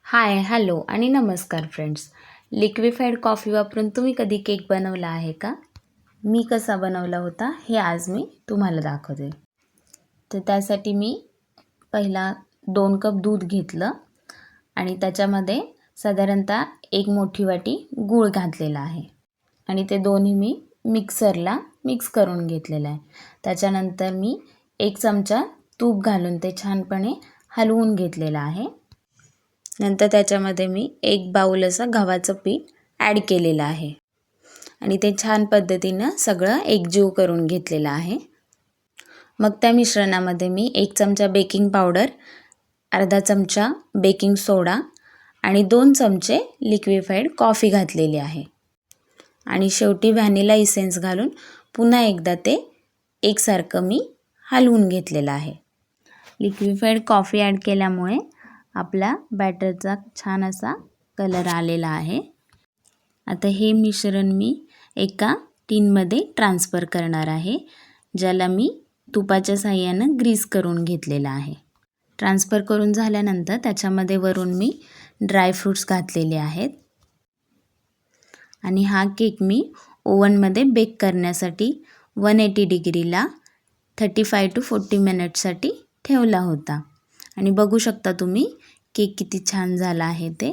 हाय, hello आणि नमस्कार friends. Liquefied coffee वापरून तुम्ही कधी केक बनवला आहे का? मी कसा बनवला होता हे आज मी तुम्हाला दाखवते. तर त्यासाठी मी पहिला 2 कप दूध घेतलं आणि त्याच्यामध्ये साधारणतः 1 मोठी वाटी गूळ घातलेला आहे आणि ते दोन्ही मी मिक्सरला मिक्स करून घेतलेलं आहे. त्याच्यानंतर मी 1 चमचा तूप घालून ते छानपणे हलवून घेतलेलं आहे. नंतर त्याच्यामध्ये मी 1 बाउल असं गव्हाचं पीठ ॲड केलेलं आहे आणि ते छान पद्धतीनं सगळं एकजीव करून घेतलेलं आहे. मग त्या मिश्रणामध्ये मी 1 चमचा बेकिंग पावडर, अर्धा चमचा बेकिंग सोडा आणि 2 चमचे लिक्विफाईड कॉफी घातलेली आहे आणि शेवटी व्हॅनिला इसेन्स घालून पुन्हा एकदा ते एकसारखं मी हलवून घेतलेलं आहे. लिक्विफाईड कॉफी ॲड केल्यामुळे आपला बॅटरचा छान असा कलर आलेला आहे. आता हे मिश्रण मी एका टिनमध्ये ट्रान्सफर करणार आहे, ज्याला मी तुपाच्या साहाय्यानं ग्रीस करून घेतलेला आहे. ट्रान्सफर करून झाल्यानंतर त्याच्यामध्ये वरून मी ड्रायफ्रूट्स घातलेले आहेत आणि हा केक मी ओव्हनमध्ये बेक करण्यासाठी 180 डिग्रीला 35 to 40 मिनिट्ससाठी ठेवला होता आणि बघू शकता तुम्ही केक किती छान झाला आहे ते.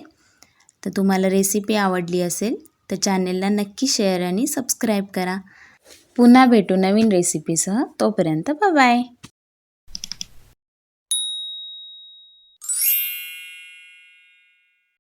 तर तुम्हाला रेसिपी आवडली असेल तर चॅनेलला नक्की शेअर आणि सबस्क्राईब करा. पुन्हा भेटू नवीन रेसिपीसह. तोपर्यंत बाय बाय.